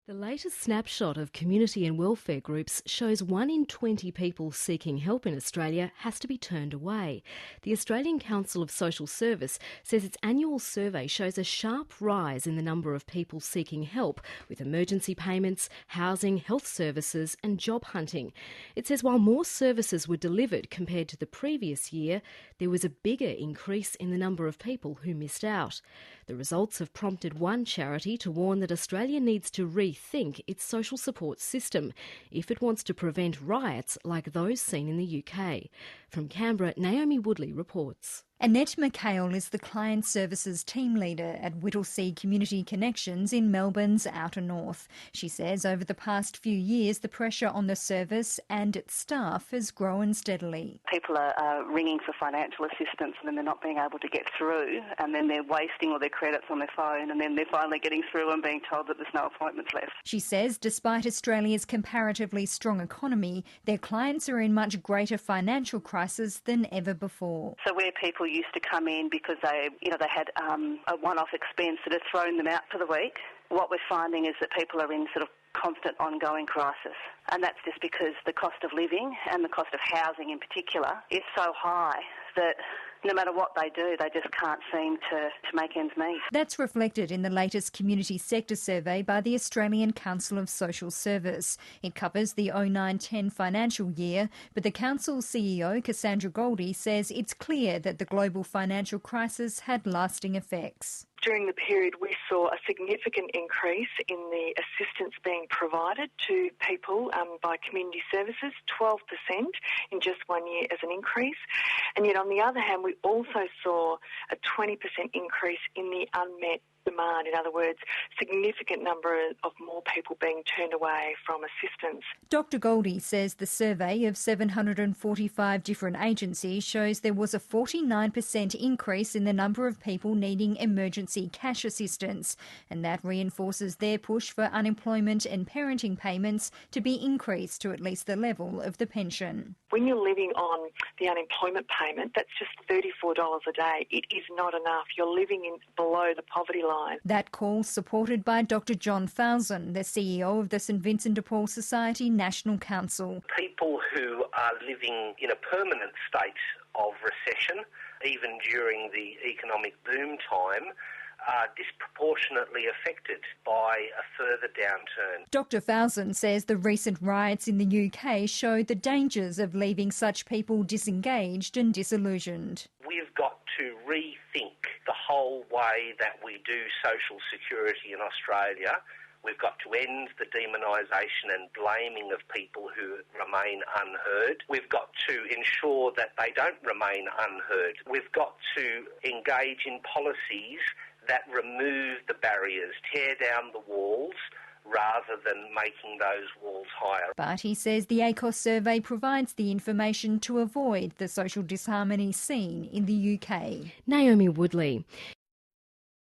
The latest snapshot of community and welfare groups shows 1 in 20 people seeking help in Australia has to be turned away. The Australian Council of Social Service says its annual survey shows a sharp rise in the number of people seeking help with emergency payments, housing, health services and job hunting. It says while more services were delivered compared to the previous year, there was a bigger increase in the number of people who missed out. The results have prompted one charity to warn that Australia needs to rethink its social support system if it wants to prevent riots like those seen in the UK. From Canberra, Naomi Woodley reports. Annette McHale is the Client Services Team Leader at Whittlesea Community Connections in Melbourne's outer north. She says over the past few years the pressure on the service and its staff has grown steadily. People are ringing for financial assistance and then they're not being able to get through, and then they're wasting all their credits on their phone, and then they're finally getting through and being told that there's no appointments left. She says despite Australia's comparatively strong economy, their clients are in much greater financial crisis than ever before. So where people used to come in because they had a one-off expense that had thrown them out for the week, what we're finding is that people are in sort of constant ongoing crisis, and that's just because the cost of living and the cost of housing in particular is so high that no matter what they do, they just can't seem to make ends meet. That's reflected in the latest community sector survey by the Australian Council of Social Service. It covers the 09-10 financial year, but the council's CEO, Cassandra Goldie, says it's clear that the global financial crisis had lasting effects. During the period, we saw a significant increase in the assistance being provided to people by community services, 12% in just 1 year as an increase. And yet, on the other hand, we also saw a 20% increase in the unmet demand. In other words, significant number of more people being turned away from assistance. Dr Goldie says the survey of 745 different agencies shows there was a 49% increase in the number of people needing emergency cash assistance, and that reinforces their push for unemployment and parenting payments to be increased to at least the level of the pension. When you're living on the unemployment payment, that's just $34 a day. It is not enough. You're living below the poverty line. That call supported by Dr John Falzon, the CEO of the St Vincent de Paul Society National Council. People who are living in a permanent state of recession, even during the economic boom time, are disproportionately affected by a further downturn. Dr Falzon says the recent riots in the UK show the dangers of leaving such people disengaged and disillusioned. We've got to rethink the whole way that we do social security in Australia. We've got to end the demonisation and blaming of people who remain unheard. We've got to ensure that they don't remain unheard. We've got to engage in policies that remove the barriers, tear down the walls, rather than making those walls higher. But he says the ACOSS survey provides the information to avoid the social disharmony seen in the UK. Naomi Woodley.